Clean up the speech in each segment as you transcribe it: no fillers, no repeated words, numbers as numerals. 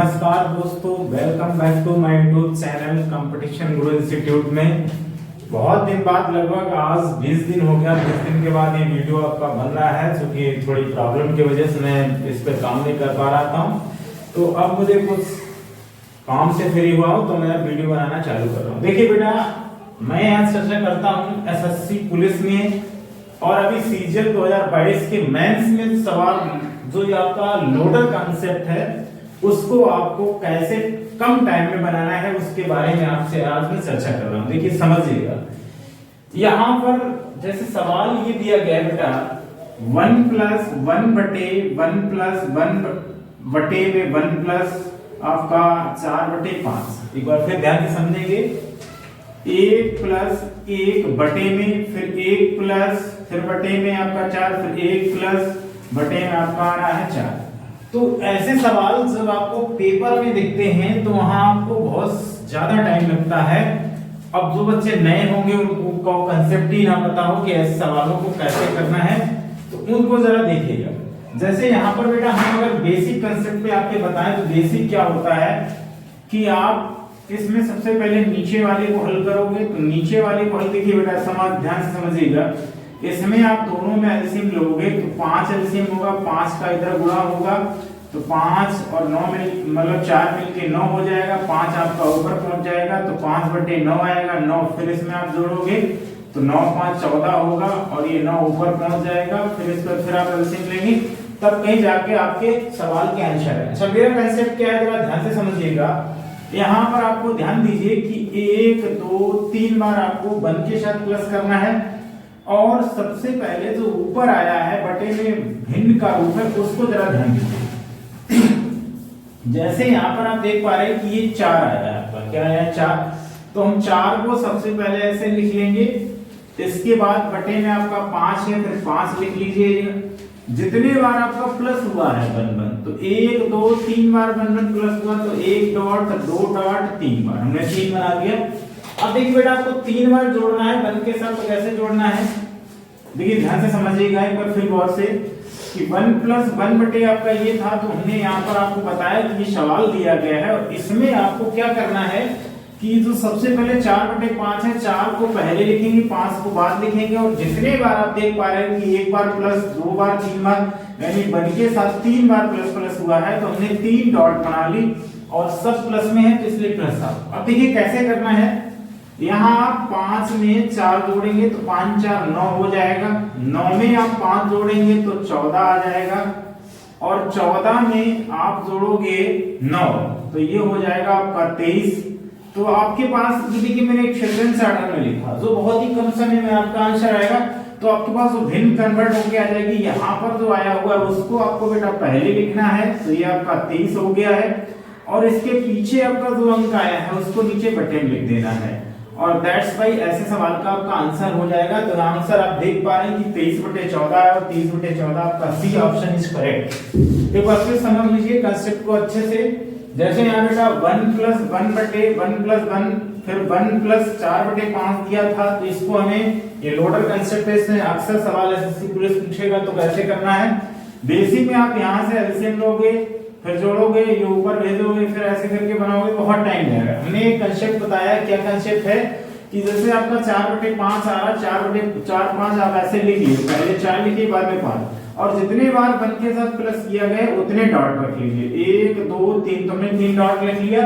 नमस्कार दोस्तों, welcome back to my YouTube channel competition guru institute में। बहुत दिन बाद, लगभग आज 20 दिन हो गया। 20 दिन के बाद ये वीडियो आपका बन रहा है, क्योंकि थोड़ी प्रॉब्लम की वजह से मैं इस पे काम नहीं कर पा रहा था। तो अब मुझे कुछ काम से फ्री हुआ हूँ तो मैं वीडियो बनाना चालू कर रहा हूँ। देखिए बेटा, मैं आज चर्चा करता हूँ एसएससी पुलिस में और अभी सीजीएल 2022 के मेंस में सवाल जो ये आपका लोडर कॉन्सेप्ट है उसको आपको कैसे कम टाइम में बनाना है उसके बारे में आपसे आज मैं चर्चा कर रहा हूं। देखिए समझिएगा, यहां पर जैसे सवाल ये दिया गया है बेटा 1 प्लस 1 बटे 1 प्लस 1 बटे में 1 प्लस आपका 4 बटे 5। एक बार फिर ध्यान से समझेंगे, 1 प्लस 1 बटे में फिर 1 प्लस फिर बटे में आपका 4 फिर 1 प्लस बटे में आपका आ रहा है 4। तो ऐसे सवाल जब आपको पेपर में दिखते हैं तो वहां आपको बहुत ज्यादा टाइम लगता है। अब जो बच्चे नए होंगे उनको कांसेप्ट ही ना पता हो कि ऐसे सवालों को कैसे करना है, तो उनको जरा देखिएगा। जैसे यहाँ पर बेटा हम अगर बेसिक कांसेप्ट पे आपके बताएं तो बेसिक क्या होता है कि आप इसमें सबसे पहले नीचे वाले को हल करोगे। तो नीचे वाले को हल देखिए बेटा, समाज ध्यान से समझिएगा। इसमें आप दोनों में एलसीएम लोगे तो 5 एलसीएम होगा, 5 का इधर गुणा होगा तो 5 और 9 मिल मतलब 4 मिलके 9 हो जाएगा। 5 आपका ऊपर पहुंच जाएगा तो 5 बटे 9 आएगा। 9 फिर इसमें आप जोड़ोगे तो 9 5 14 होगा और ये 9 ऊपर पहुंच जाएगा। फिर इस पर फिर आप एलसीएम लेंगे, तब कहीं जाके आपके सवाल के आंसर है। अच्छा, मेरा कांसेप्ट क्या है जरा ध्यान से समझिएगा। यहाँ पर आपको ध्यान दीजिए कि 1 2 3 बार आपको 1 के साथ प्लस करना है और सबसे पहले जो ऊपर आया है बटे में भिन्न का रूप है उसको जरा ध्यान दीजिए। जैसे यहाँ पर आप देख पा रहे हैं कि ये 4 आया है आपका, क्या आया 4, तो हम 4 को सबसे पहले ऐसे लिख लेंगे। इसके बाद बटे में आपका 5 है, फिर 5 लिख लीजिए। जितने बार आपका प्लस हुआ है 1 1, तो 1 2 3 बार 1 1 प्लस हुआ तो 1 डॉट 2 डॉट 3 बार हमने 3 बना दिया। अब देखिए बेटा, आपको 3 बार जोड़ना है 1 के साथ, तो कैसे जोड़ना है देखिए ध्यान से समझिएगा एक बार फिर गौर से कि 1 प्लस 1 बटे आपका ये था, तो हमने यहाँ पर आपको बताया कि ये सवाल दिया गया है और इसमें आपको क्या करना है कि जो सबसे पहले 4 बटे 5 है, 4 को पहले लिखेंगे 5 को बाद लिखेंगे और जितने बार आप देख पा रहे हैं कि एक बार प्लस 2 बार 3 बार यानी 1 के साथ 3 बार प्लस प्लस हुआ है, तो हमने 3 डॉट बना ली और सब प्लस में है तो इसलिए प्लस था। अब देखिए कैसे करना है, यहाँ आप 5 में 4 जोड़ेंगे तो 5 4 9 हो जाएगा। 9 में आप 5 जोड़ेंगे तो 14 आ जाएगा और 14 में आप जोड़ोगे 9 तो ये हो जाएगा आपका 23। तो आपके पास देखिए मैंने एक सीक्वेंस ऑर्डर में लिखा जो बहुत ही कम समय में आपका आंसर आएगा। तो आपके पास वो भिन्न कन्वर्ट होके आ जाएगी। यहाँ पर जो आया हुआ है उसको आपको बेटा पहले लिखना है, तो ये आपका 23 हो गया है और इसके पीछे आपका जो अंक आया है उसको नीचे बटे में लिख देना है और दैट्स वाई ऐसे सवाल का आपका आंसर हो जाएगा। तो आंसर आप देख पा रहे हैं कि 23 बटे 14 है और 30 बटे 14 आपका सी ऑप्शन इज करेक्ट। एक बार फिर समझ लीजिए कांसेप्ट को अच्छे से। जैसे यहाँ बेटा 1 प्लस 1 बटे 1 प्लस 1 फिर 1 प्लस 4 बटे 5 दिया था, तो इसको हमें ये लोडर कांसेप्ट है, अक्सर सवाल एसएससी पुलिस पूछेगा। तो कैसे करना है, बेसिक में आप यहाँ से एलसीएम लोगे फिर जोड़ोगे, ये ऊपर भेजोगे, फिर ऐसे करके बनाओगे, बहुत टाइम लगेगा। हमने एक कांसेप्ट बताया, क्या कांसेप्ट है कि जैसे आपका 4 बटे 5 आ रहा, 4 बटे 4 5 आप ऐसे लिखिए, पहले 4 लिखिए बाद में 5 और जितने बार 1 के साथ प्लस किया गया उतने डॉट रख लीजिए। 1 2 3 तुमने 3 डॉट लिख लिया।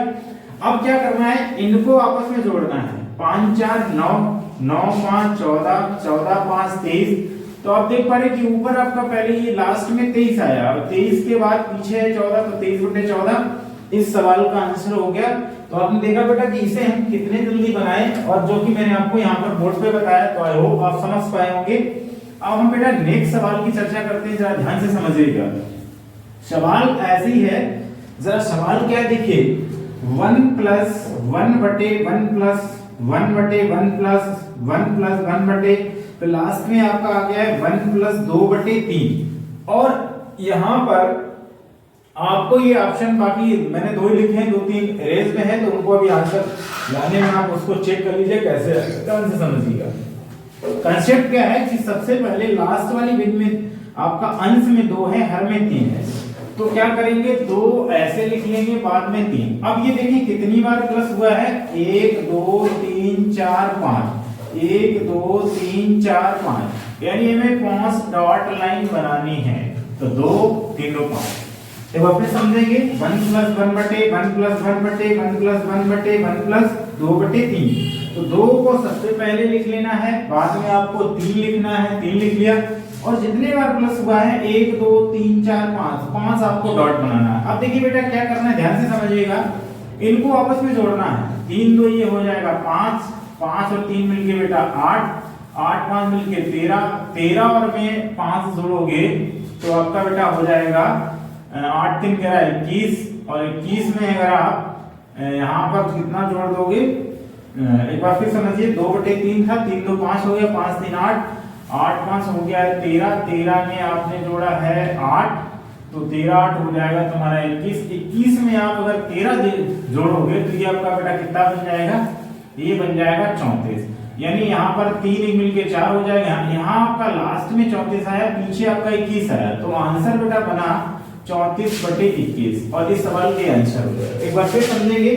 अब क्या करना है, इनको आपस में जोड़ना है। 5 4 9 9 5 14 14 5 23। तो आप देख पा रहे कि ऊपर आपका पहले ये लास्ट में 23 आया और 23 के बाद पीछे है 14, तो 23 बटे 14 इस सवाल का आंसर हो गया। तो आपने देखा बेटा कि इसे हम कितने जल्दी बनाएं और जो कि मैंने आपको यहाँ पर बोर्ड पे बताया, तो आई होप आप समझ पाए होंगे। अब हम बेटा नेक्स्ट सवाल की चर्चा करते हैं, जरा ध्यान से समझिएगा। सवाल ऐसे ही है, जरा सवाल क्या देखिए 1 प्लस 1 बटे 1 प्लस 1 बटे 1 प्लस 1 प्लस 1 बटे, तो लास्ट में आपका आ गया है 1 प्लस 2 बटे 3 और यहाँ पर आपको ये ऑप्शन बाकी मैंने 2 ही लिखे हैं, 2-3 रेज में है, तो उनको अभी आंसर लाने में आप उसको चेक कर लीजिए कैसे, ध्यान से समझिएगा। कंसेप्ट क्या है कि सबसे पहले लास्ट वाली विध में आपका अंश में 2 है, हर में 3 है। तो क्या करेंगे, 2 ऐसे लिख लेंगे, बाद में 3। अब ये देखिए कितनी बार प्लस हुआ है, 1 2 3 4 5, 1 2 3 4 5, यानी हमें 5 डॉट लाइन बनानी है। तो 2 3 2 5, तो वापस समझेंगे 1 + 1 बटे 1 + 1 बटे 1 + 1 बटे 1 + 2 बटे 3। तो 2 को सबसे पहले लिख लेना है, बाद में आपको 3 लिखना है, 3 लिख लिया। और जितने बार प्लस हुआ है 1 2 3 4 5, 5 आपको डॉट बनाना है। अब देखिए बेटा क्या करना है, ध्यान से समझिएगा, इनको आपस में जोड़ना है। 3 2 ये हो जाएगा 5, 5 और 3 मिलके बेटा 8, 8 5 मिलके 13, 13 और में 5 जोड़ोगे तो आपका बेटा हो जाएगा 8 3 21, और 21 में अगर आप यहाँ पर कितना जोड़ दोगे, एक बार फिर समझिए, 2 बटे 3 था, 3 2 5 हो गया, 5 3 8, 8 5 हो गया है 13, 13 में आपने जोड़ा है 8, तो 13 8 हो जाएगा तुम्हारा 21, 21 में आप अगर 13 जोड़ोगे तो ये आपका बेटा कितना बन जाएगा, ये बन जाएगा 34। यानी यहाँ पर 3 एक मिलके 4 हो जाएगा, यहाँ आपका लास्ट में 34 आया, पीछे आपका 21 आया, तो आंसर बेटा बना 34 बटे 21, और इस सवाल के आंसर हो गया। एक बार फिर समझेंगे,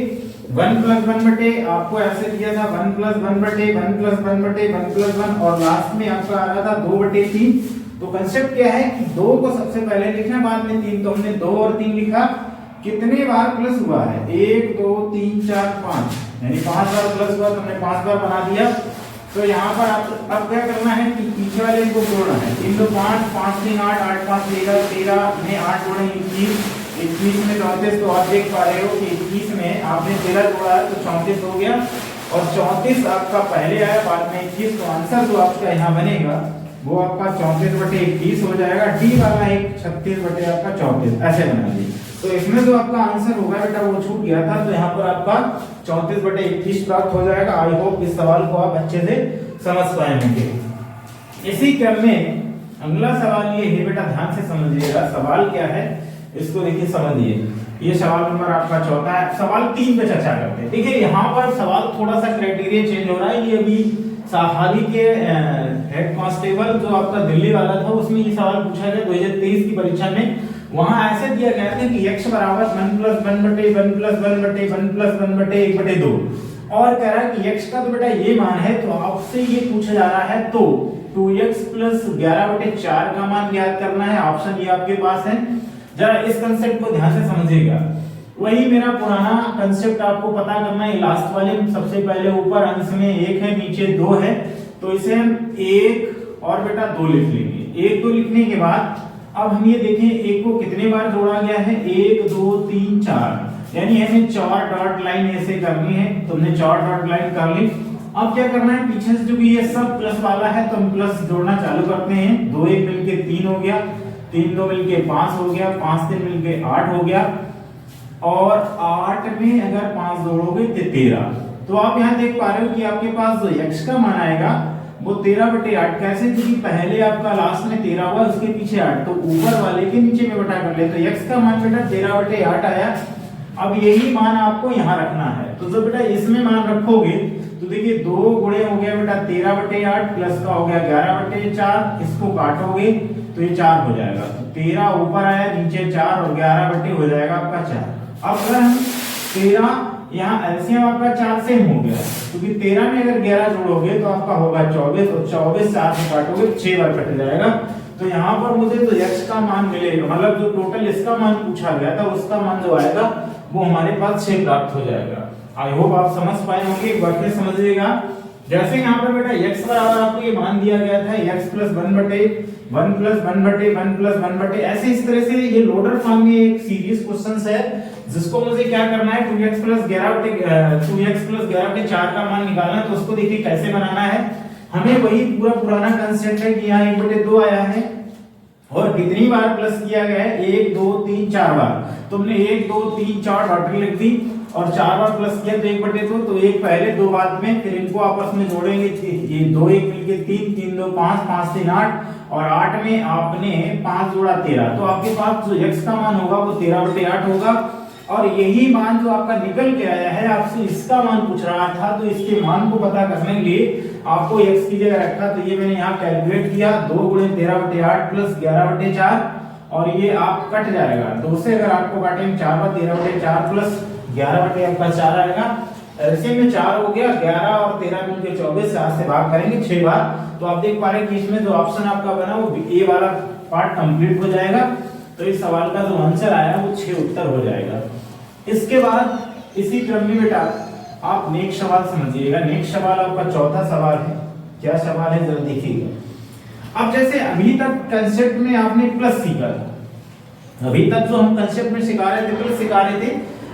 1 + 1 बटे आपको ऐसे दिया था 1 + 1 बटे 1 + 1 बटे 1 + 1, और लास्ट में आपका आ रहा था 2 बटे 3। तो कंसेप्ट क्या है कि 2 को सबसे पहले लिखना, बाद में 3, तो हमने 2 और 3 लिखा। कितने बार प्लस हुआ है, 1 2 3 4 5, यानी 5 बार प्लस हुआ, तो हमने 5 बार बना दिया। तो यहाँ पर आप अब क्या करना है कि पीछे वाले को जोड़ना है, 3 2 5, 5 3 8, 8 5 13, 13 में 8 जोड़े 21, 21 में 34। तो आप देख पा रहे हो कि 21 में आपने 13 जोड़ा है तो 34 हो गया, और 34 आपका पहले आया, बाद में 21, तो आंसर जो आपका यहाँ बनेगा वो आपका 34 बटे 21 हो जाएगा। डी वाला एक 36 बटे आपका 34 ऐसे बना दी। तो इसमें जो आपका आंसर होगा बेटा वो छूट गया था, तो यहाँ पर आपका 34 बटे 21 प्राप्त हो जाएगा। आई होप इस सवाल को आप अच्छे से समझ पाए होंगे। इसी क्रम में अगला सवाल ये है बेटा, ध्यान से समझिएगा, सवाल क्या है इसको देखिए, समझिए। ये सवाल नंबर आपका 4था है। सवाल 3 पे चर्चा करते हैं। देखिए यहाँ पर सवाल थोड़ा सा क्राइटेरिया चेंज हो रहा है। ये अभी हाल ही के हेड कांस्टेबल जो आपका दिल्ली वाला था उसमें ये सवाल पूछा गया 2023 की परीक्षा में। वहां ऐसे दिया गया था कि x बराबर 1 + 1 बटे 1 + 1 बटे 1 + 1 बटे 1 बटे 2, और कह रहा है कि x का तो बेटा ये मान है, तो आपसे ये पूछा जा रहा है तो 2x + 11 बटे 4 का मान ज्ञात करना है। ऑप्शन ये आपके पास है। जरा इस कंसेप्ट को ध्यान से समझिएगा। वही मेरा पुराना कंसेप्ट आपको पता करना है। लास्ट वाले सबसे पहले ऊपर अंश में 1 है, नीचे 2 है, तो इसे हम 1 और बेटा 2 लिख लेंगे। 1 2 लिखने के बाद अब हम ये देखें 1 को कितने बार जोड़ा गया है, 1 2 3 4, यानी हमें 4 डॉट लाइन ऐसे करनी है। तो हमने 4 डॉट लाइन कर ली। अब क्या करना है, पीछे से जो भी ये सब प्लस वाला है तो हम प्लस जोड़ना चालू करते हैं। 2 1 मिलके 3 हो गया, 3 2 मिलके 5 हो गया, 5 3 मिलके 8 हो गया, और 8 में अगर 5 जोड़ोगे तो 13। तो आप यहाँ देख पा रहे हो कि आपके पास जो x का मान आएगा वो 13 बटे 8। कैसे, क्योंकि पहले आपका लास्ट में 13 हुआ, उसके पीछे 8, तो ऊपर वाले के नीचे में बटा कर ले, तो x का मान बेटा 13 बटे 8 आया। अब यही मान आपको यहाँ रखना है। तो जब बेटा इसमें मान रखोगे तो देखिए 2 गुणे हो गया बेटा 13 बटे 8, प्लस का हो गया 11 बटे 4, इसको काटोगे तो ये 4 हो जाएगा। तो 13 ऊपर आया, नीचे 4, और 11 बटे हो जाएगा आपका 4। अब अगर हम 13 यहाँ एलसीएम आपका 4 से हो गया, क्योंकि 13 में अगर 11 जोड़ोगे तो आपका होगा 24, और 24 4 से काटोगे 6 बार कट जाएगा। तो यहाँ पर मुझे तो x का मान मिलेगा, मतलब जो टोटल इसका मान पूछा गया था उसका मान जो आएगा वो हमारे पास 6 प्राप्त हो जाएगा। आई होप आप समझ पाए होंगे। एक बार फिर समझिएगा। जैसे यहाँ पर बेटा x बराबर आपको ये मान दिया गया था x + 1 बटे 1 + 1 बटे 1 + 1 बटे, ऐसे इस तरह से ये लोडर फॉर्म में एक सीरीज क्वेश्चंस है जिसको मुझे क्या करना है, 2x + 11 बटे 4 का मान निकालना है। तो उसको देखिए कैसे बनाना है। हमें वही पूरा पुराना कंसेप्ट है कि यहाँ 1 बटे 2 आया है, और कितनी बार प्लस किया गया है, 1 2 3 4 बार। तो हमने 1 2 3 4 डॉट लिख दी, और 4 बार प्लस किया तो 1 बटे 2, तो 1 पहले 2 बाद में, फिर इनको आपस में जोड़ेंगे। ये 2 1 मिलके 3, 3 2 5, 5 3 8, और 8 में आपने 5 जोड़ा 13। तो आपके पास जो x का मान होगा वो 13 बटे 8 होगा। और यही मान जो आपका निकल के आया है, आपसे इसका मान पूछ रहा था, तो इसके मान को पता करने के लिए आपको x की जगह रखा। तो ये मैंने यहाँ कैलकुलेट किया, 2 × 13 बटे 8 + 11 बटे 4, और ये आप कट जाएगा। तो उससे अगर आपको काटेंगे 4 बार 13/4 प्लस 11 आपका 4 आएगा। ऐसे में 4 हो गया, 11 और 13 मिलकर 24, 4 से भाग करेंगे 6 बार। तो आप देख पा रहे हैं कि इसमें जो ऑप्शन आपका बना वो ए वाला पार्ट कंप्लीट हो जाएगा। तो इस सवाल का जो आंसर आया वो 6 उत्तर हो जाएगा। इसके बाद इसी क्रम में बेटा आप नेक्स्ट सवाल समझिएगा। नेक्स्ट सवाल आपका चौथा सवाल है। क्या सवाल है जरा देखिएगा। अब जैसे अभी तक कंसेप्ट में आपने प्लस सीखा था, अभी तक जो हम कंसेप्ट में सिखा रहे थे प्लस सिखा रहे थे।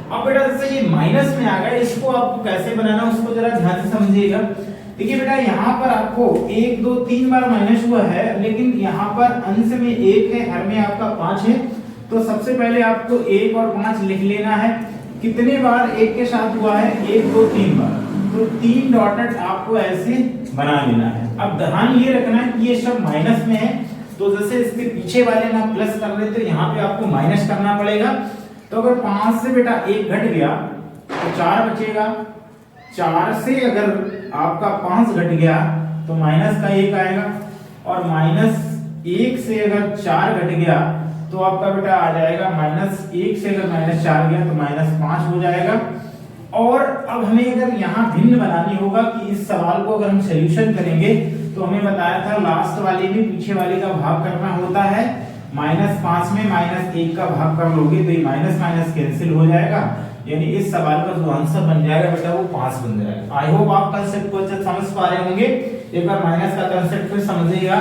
अब बेटा जैसे ये माइनस में आ गया, इसको आपको कैसे बनाना उसको जरा ध्यान से समझिएगा। देखिए बेटा यहाँ पर आपको 1 2 3 बार माइनस हुआ है, लेकिन यहाँ पर अंश में 1 है, हर में आपका 5 है। तो सबसे पहले आपको 1 और 5 लिख लेना है। कितने बार 1 के साथ हुआ है? 1 2 3 बार। तो 3 डॉटेड आपको ऐसे बना लेना है। अब ध्यान ये रखना है कि ये सब माइनस में है, तो जैसे इसके पीछे वाले में आप प्लस कर रहे थे, यहाँ पे आपको माइनस करना पड़ेगा। तो अगर 5 से बेटा 1 घट गया तो 4 बचेगा। 4 से अगर आपका 5 घट गया तो माइनस का 1 आएगा, और -1 से अगर 4 घट गया तो आपका बेटा आ जाएगा -1 से अगर -4 गया तो -5 हो जाएगा। और अब हमें अगर यहाँ भिन्न बनानी होगा कि इस सवाल को अगर हम सॉल्यूशन करेंगे तो हमें बताया था लास्ट वाले में पीछे वाले का भाग करना होता है। -5 में -1 का भाग कर लोगे तो ये माइनस माइनस कैंसिल हो जाएगा, यानी इस सवाल का जो आंसर बन जाएगा बेटा वो 5 बन जाएगा। आई होप आप कंसेप्ट को अच्छे समझ पा रहे होंगे। एक बार माइनस का कंसेप्ट फिर समझिएगा।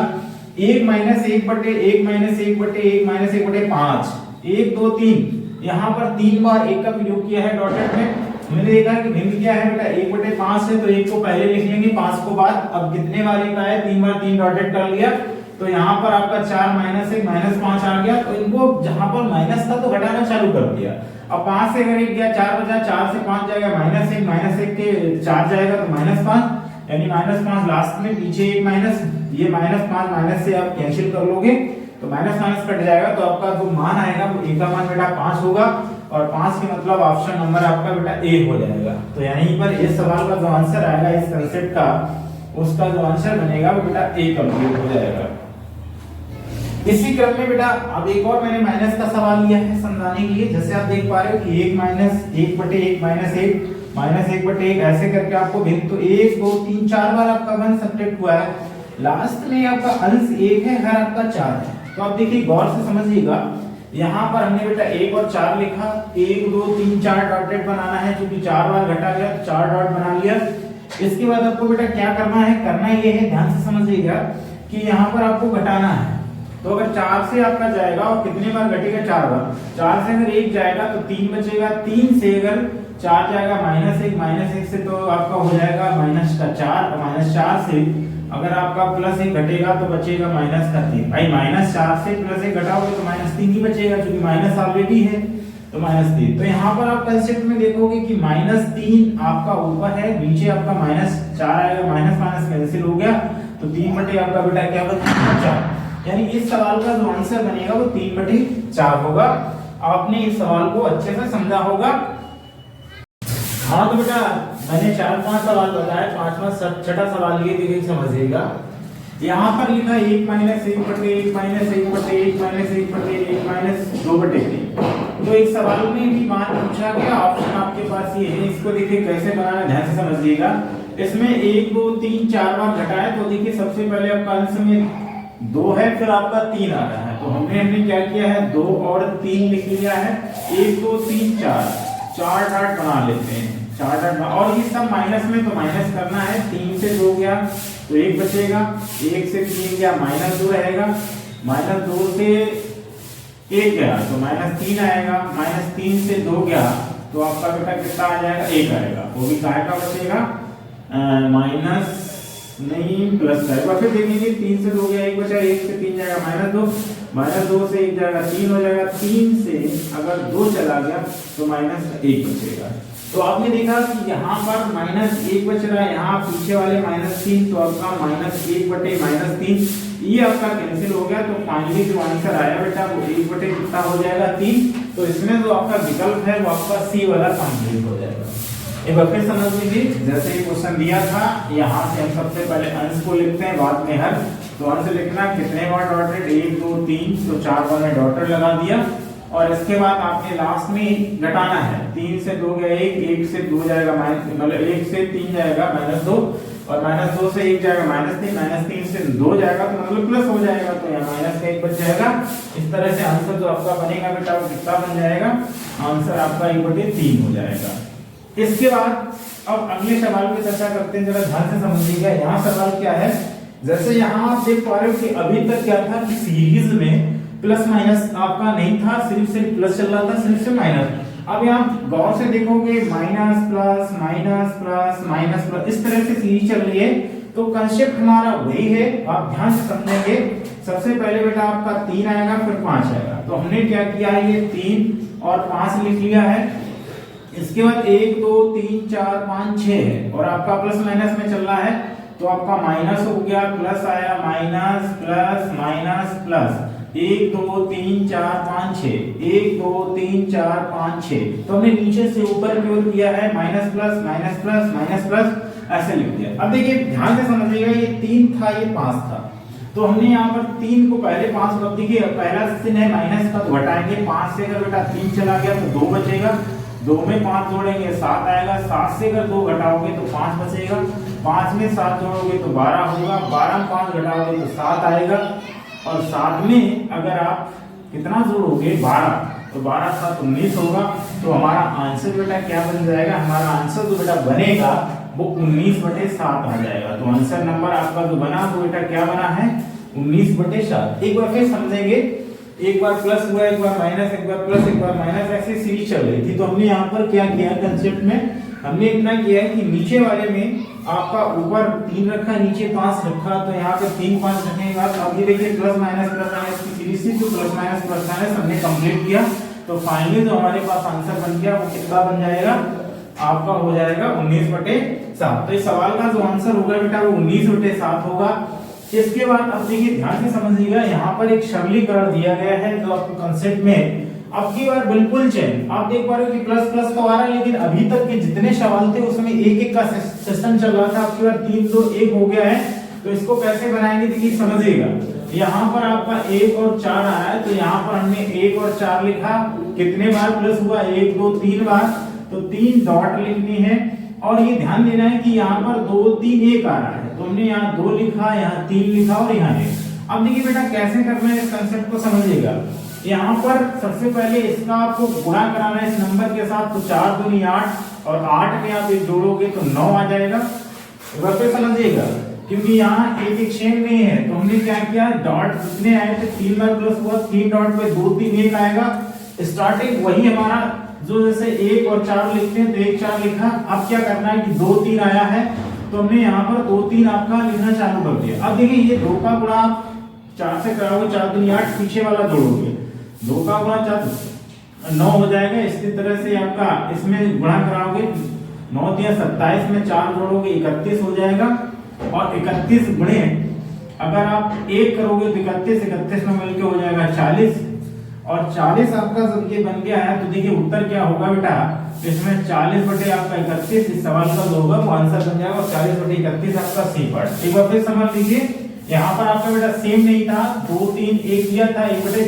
1 - 1/1 -1 -1/1 -1/5 1 2 3, यहाँ पर 3 बार 1 का प्रयोग किया है डॉटेड में। हमने देखा कि भिन्न क्या है बेटा 1/5 है, तो 1 को पहले लिख लेंगे, 5 को बाद। अब कितने बार 1 आया? 3 बार 3 डॉटेड कर लिया। तो यहाँ पर आपका 4 -1 -5 आ गया। तो इनको जहां पर माइनस था तो घटाना चालू कर दिया। अब 5 से अगर 1 गया 4 बचा, 4 से 5 जाएगा -1 के 4 जाएगा तो -5, यानी -5 लास्ट में, पीछे 1 माइनस, ये -5 माइनस से आप कैंसिल कर लोगे तो माइनस माइनस कट जाएगा। तो आपका जो मान आएगा वो ए का मान बेटा 5 होगा, और 5 के मतलब ऑप्शन नंबर आपका बेटा ए हो जाएगा। तो यहीं पर इस सवाल का जो आंसर आएगा इस कंसेप्ट का, उसका जो आंसर बनेगा वो बेटा ए कंप्लीट हो जाएगा। इसी क्रम में बेटा अब एक और मैंने माइनस का सवाल लिया है समझाने के लिए। जैसे आप देख पा रहे हो कि 1 - 1/1 -1 -1/1 ऐसे करके आपको भिन्न, तो 1 2 3 4 बार आपका वन सब्ट्रैक्ट हुआ है। लास्ट में आपका अंश 1 है, हर आपका 4 है। तो आप देखिए गौर से समझिएगा। यहाँ पर हमने बेटा 1 और 4 लिखा, 1 2 3 4 डॉटेड बनाना है, क्योंकि 4 बार घटा गया 4 डॉट बना लिया। इसके बाद आपको बेटा क्या करना है? करना ये है, ध्यान से समझिएगा कि यहाँ पर आपको घटाना है। तो अगर 4 से आपका जाएगा और कितने बार घटेगा? 4 बार। 4 से अगर 1 जाएगा तो 3 बचेगा। 3 से अगर 4 जाएगा -1 से तो आपका हो जाएगा -4, -4 से अगर आपका +1 घटेगा तो बचेगा -3। भाई -4 से +1 घटाओगे तो -3 ही बचेगा, क्योंकि माइनस ऑलरेडी है तो -3। तो यहाँ पर आप कंसेप्ट में देखोगे कि -3 आपका ऊपर है, नीचे आपका -4 आएगा, माइनस माइनस कैंसिल हो गया तो 3 आपका बेटा क्या बचेगा? 4। यानी इस सवाल का जो आंसर बनेगा वो 3/4 होगा। आपने इस सवाल को अच्छे से समझा होगा। हाँ तो बेटा मैंने 4-5 सवाल बताए, 5वां छठा सवाल ये देखिए समझिएगा। यहाँ पर लिखा 1 - 1/1 -1/1 -1/1 -2/3। तो इस सवाल में भी मान पूछा गया, ऑप्शन आपके पास ये है। इसको देखिए कैसे बनाना, ध्यान से समझिएगा। इसमें 1 2 3 4 बार घटाए तो देखिए सबसे पहले आपका अंश में 2 है, फिर आपका 3 आ रहा है। तो हमने क्या किया है? 2 और 3 लिख लिया है। 1 2 3 4 डॉट बना लेते हैं, 4 डॉट। और ये सब माइनस में, तो माइनस करना है। 3 से 2 गया तो 1 बचेगा, 1 से 3 गया -2 रहेगा, -2 से 1 गया तो -3 आएगा, -3 से 2 गया तो आपका बेटा कितना आ जाएगा? 1 आएगा। वो भी काय का बचेगा? माइनस नहीं प्लस का। फिर देखेंगे 3 से 2 गया, 1 बचा, 1 से 3 जाएगा -2 से 1 जाएगा 3 हो जाएगा। 3 से अगर 2 चला गया तो -1 बचेगा। तो आपने देखा कि यहाँ पर -1 बच रहा है, यहाँ पीछे वाले -3, तो आपका -1/-3 ये आपका कैंसिल हो गया। तो फाइनली जो आंसर आया बेटा वो 1/, कितना हो जाएगा? 3। तो इसमें जो आपका विकल्प है वो आपका सी वाला कंप्लीट हो जाएगा। एक बार फिर समझ लीजिए, जैसे ही क्वेश्चन दिया था, यहाँ से हम सबसे पहले अंश को लिखते हैं, बाद में हर। तो अंश लिखना कितने बार डॉटेड, 1 2 3, तो 4 बार में डॉटेड लगा दिया। और इसके बाद आपने लास्ट में घटाना है, 3 से 2 गया 1, 1 से 2 जाएगा मतलब 1 से 3 जाएगा -2, और -2 से 1 जाएगा -3, -3 से 2 जाएगा तो मतलब प्लस हो जाएगा, तो यहाँ माइनस का 1 बच जाएगा। इस तरह से आंसर जो आपका बनेगा बेटा वो कितना बन जाएगा, आंसर आपका 1/3 हो जाएगा। इसके बाद अब अगले सवाल पे चर्चा करते हैं, जरा ध्यान से समझिएगा। यहाँ सवाल क्या है, जैसे यहाँ आप देख पा रहे हो कि अभी तक क्या था कि सीरीज में प्लस माइनस आपका नहीं था, सिर्फ प्लस चल रहा था, सिर्फ माइनस। अब यहाँ गौर से देखोगे minus plus minus plus minus plus, इस तरह से सीरीज चल रही है। तो कंसेप्ट हमारा वही है, आप ध्यान से समझेंगे। सबसे पहले बेटा आपका 3 आएगा, फिर 5 आएगा। तो हमने क्या किया है, ये 3 और 5 लिख लिया है। इसके बाद 1 2 3 4 5 6 है, और आपका प्लस माइनस में चल रहा है, तो आपका माइनस हो गया, प्लस आया, माइनस प्लस माइनस प्लस, 1 2 3 4 5 6, 1 2 3 4 5 6। तो हमने नीचे से ऊपर की ओर किया है, minus plus minus plus minus plus, ऐसे लिख दिया। अब देखिए ध्यान से समझिएगा, ये 3 था, ये 5 था, तो हमने यहाँ पर 3 को पहले 5 को, देखिए पहला चिन्ह है माइनस का, तो घटाएंगे। 5 से अगर बेटा 3 चला गया तो 2 बचेगा, 2 में 5 जोड़ेंगे 7 आएगा, 7 से अगर 2 घटाओगे तो 5 बचेगा, 5 में 7 जोड़ोगे तो 12 होगा, 12 में 5 घटाओगे तो 7 आएगा, और 7 में अगर आप कितना जोड़ोगे 12, तो 12 7 19 होगा। तो हमारा आंसर बेटा क्या बन जाएगा, हमारा आंसर जो बेटा बनेगा वो 19/7 आ जाएगा। तो आंसर नंबर आपका जो बना वो बेटा क्या बना है, 19/7। एक बार फिर समझेंगे, एक बार प्लस हुआ, एक बार माइनस, एक बार प्लस, एक बार माइनस, ऐसे सीरीज चल रही थी। तो हमने यहाँ पर क्या किया, कंसेप्ट में हमने इतना किया है कि नीचे वाले में आपका ऊपर 3 रखा, नीचे 5 रखा, तो यहाँ पे 3 5 रखने के बाद अब ये देखिए प्लस माइनस की सीरीज थी, तो प्लस माइनस हमने कंप्लीट किया। तो फाइनली जो हमारे पास आंसर बन गया वो कितना बन जाएगा, आपका हो जाएगा 19/7। तो इस सवाल का जो आंसर होगा बेटा वो 19/7 होगा। इसके बाद अब देखिए ध्यान से समझिएगा, यहाँ पर एक सरलीकरण दिया गया है जो आपको कंसेप्ट में अब की बार बिल्कुल चेंज। आप देख पा रहे हो कि प्लस प्लस तो आ रहा है, लेकिन अभी तक के जितने सवाल थे उसमें एक एक का सिस्टम चल रहा था। अब की बार 3 2 1 हो गया है, तो इसको कैसे बनाएंगे देखिए समझिएगा। यहाँ पर आपका 1 और 4 आया है, तो यहाँ पर हमने 1 और 4 लिखा, कितने बार प्लस हुआ, 1 2 3 बार, तो 3 डॉट लिखनी है। और ये ध्यान देना है कि यहाँ पर 2 3 1 आ रहा है, तो हमने यहाँ 2 लिखा, यहाँ 3 लिखा और यहाँ 1। अब देखिए बेटा कैसे करना है, इस कंसेप्ट को समझिएगा। यहाँ पर सबसे पहले इसका आपको गुणा कराना है इस नंबर के साथ, तो 4 दूनी 8, और 8 में आप एक जोड़ोगे तो 9 आ जाएगा। वापस समझिएगा, क्योंकि यहाँ एक सेम नहीं है, तो हमने क्या किया, डॉट जितने आए थे 3 बार प्लस हुआ, 3 डॉट पे 2 3 1 आएगा। स्टार्टिंग वही हमारा जो जैसे 1 और 4 लिखते हैं, तो 1 4 लिखा। अब क्या करना है कि 2 3 आया है, तो हमने यहाँ पर 2 3 आपका लिखना चालू कर दिया। अब देखिए ये 2 का गुणा आप 4 से कराओगे, 4 दूनी 8, पीछे वाला जोड़ोगे, 2 का गुणा 4 9 हो जाएगा। इसी तरह से आपका इसमें गुणा कराओगे, 9 3 27 में 4 जोड़ोगे 31 हो जाएगा। और 31 गुणे अगर आप 1 करोगे तो 31 में मिलके हो जाएगा 40, और 40 आपका जब ये बन गया है तो देखिए उत्तर क्या होगा बेटा, इसमें 40 बटे आपका 31, इस सवाल का जो होगा वो आंसर बन जाएगा, और 40 बटे 31 आपका सी पार्ट। एक बार फिर समझ लीजिए, यहाँ पर आपका बेटा सेम नहीं था, 2 3 1 दिया था, 1 बटे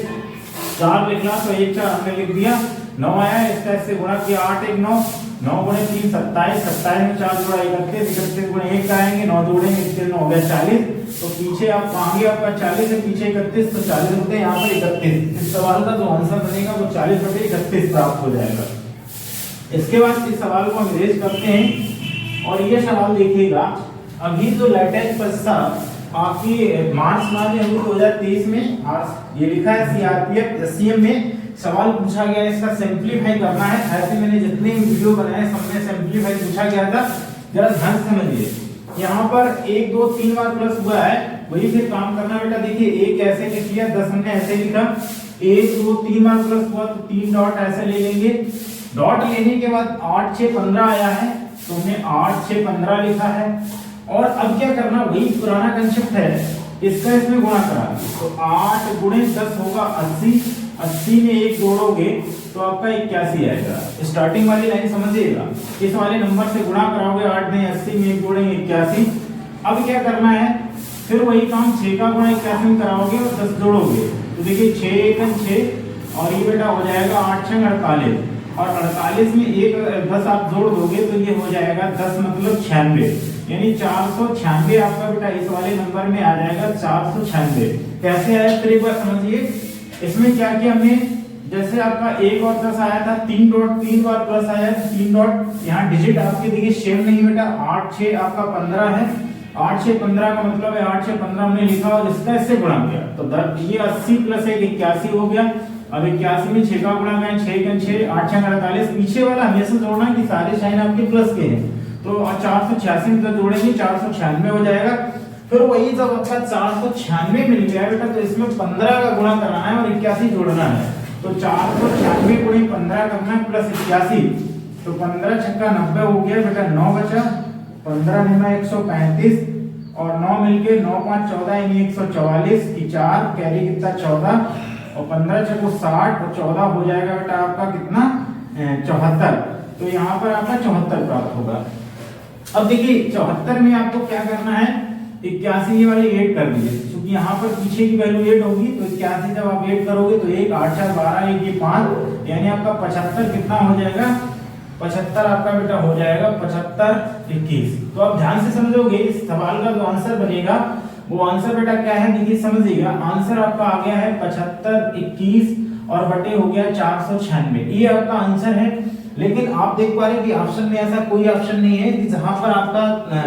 4 लिखना, तो 1 4 हमने लिख दिया, 9 आया, इस तरह से गुणा किया, 8 1 9, 9 गुणे 3 27, 27 में 4 जोड़ा 31, 31 गुणे 1 आएंगे, 9 जोड़ेंगे 1 9 हो गया 40। तो पीछे आप आगे आपका 40 है, पीछे 31, तो 40 होते हैं, यहाँ पर 31। इस सवाल का जो आंसर बनेगा वो 40 बटे 31 प्राप्त हो जाएगा। इसके बाद इस सवाल को हम रेज करते हैं, और ये सवाल देखिएगा, अभी जो लेटेस्ट परीक्षा आपकी मार्च माह में हुई 2023 में, ये लिखा है सीआरपीएफ एससीएम में सवाल पूछा गया है, इसका सिंपलीफाई करना है। ऐसे मैंने जितने वीडियो बनाए सब में सिंपलीफाई पूछा गया था, जरा ध्यान से समझिए। यहाँ पर 1 2 3 बार प्लस हुआ है, वही फिर काम करना बेटा। देखिए 1 ऐसे लिख लिया, 10 हमने ऐसे लिखा, 1 2 3 बार प्लस हुआ तो 3 डॉट ऐसे ले लेंगे। डॉट लेने के बाद 8 6 15 आया है, तो हमने 8 6 15 लिखा है। और अब क्या करना, वही पुराना कंसेप्ट है, इसका इसमें गुणा करा, तो 8 गुणे 10 होगा 80, 80 में 1 जोड़ोगे तो आपका 81 आएगा। स्टार्टिंग वाली लाइन समझिएगा, इस वाले नंबर से गुणा कराओगे 8 नहीं 80 में जोड़ेंगे 81। अब क्या करना है, फिर वही काम 6 का गुणा 81 में कराओगे और 10 जोड़ोगे तो देखिए 6 एकम 6 और ये बेटा हो जाएगा 8 छंग 48 और 48 में एक 10 आप जोड़ दोगे तो ये हो जाएगा 10 मतलब 96, यानी 496 आपका बेटा इस वाले नंबर में आ जाएगा 496। कैसे आया फिर एक बार समझिए। इसमें क्या किया हमने, जैसे आपका 1 और 10 आया था 3 डॉट 3 बार प्लस आया 3 डॉट, यहाँ डिजिट आपके देखिए सेम नहीं बेटा, 8 6 आपका 15 है, 8 6 15 का मतलब है 8 6 15 हमने लिखा और इसका इससे गुणा किया तो ये 80 प्लस 1 81 हो गया। अब 81 में 6 का गुणा करें 6 का 6 8 6 48, पीछे वाला हमेशा जोड़ना कि सारे साइन आपके प्लस के हैं तो 486 में जोड़ेंगे 496 हो जाएगा। फिर वही जब आपका 496 मिल गया बेटा तो इसमें 15 का गुणा कराना है और 81 जोड़ना है तो 496 गुणे 15 करना है प्लस 81 तो 15 छक्का 90 हो गया बेटा, 9 बचा, 15 निमा 135 और 9 मिलके 9 5 14 यानी 144 की 4 कैरी कितना 14 और 15 छक्को 60 और 14 हो जाएगा बेटा आपका कितना 74। तो यहाँ पर आपका 74 प्राप्त होगा। अब देखिए 74 में आपको क्या करना है, 81 ये वाली ऐड कर दीजिए क्योंकि यहाँ पर पीछे की वैल्यू 8 होगी तो 81 जब आप ऐड करोगे तो 1 8 4 12 1 ये 5 यानी आपका 75 कितना हो जाएगा, 75 आपका बेटा हो जाएगा 75 21। तो आप ध्यान से समझोगे इस सवाल का जो आंसर बनेगा वो आंसर बेटा क्या है, देखिए समझिएगा। आंसर आपका आ गया है 75 21 और बटे हो गया 496, ये आपका आंसर है। लेकिन आप देख पा रहे हैं कि ऑप्शन में ऐसा कोई ऑप्शन नहीं है कि जहां पर आपका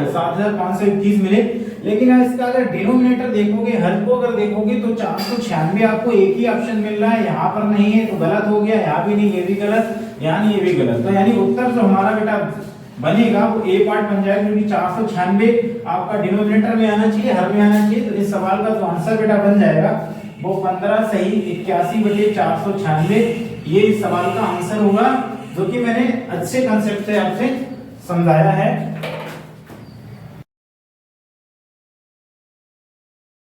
7521 मिले, लेकिन इसका अगर डिनोमिनेटर देखोगे, हर को अगर देखोगे तो 496 आपको एक ही ऑप्शन मिल रहा है, यहाँ पर नहीं है तो गलत हो गया, यहाँ भी नहीं, ये भी गलत, यानी ये भी गलत। तो यानी उत्तर जो हमारा बेटा बनेगा वो ए पार्ट बन जाएगा क्योंकि 496 आपका डिनोमिनेटर में आना चाहिए, हर में आना चाहिए। तो इस सवाल का जो आंसर बेटा बन जाएगा वो 15 सही 81 बटे 496, ये इस सवाल का आंसर होगा जो कि मैंने अच्छे कंसेप्ट से आपसे समझाया है।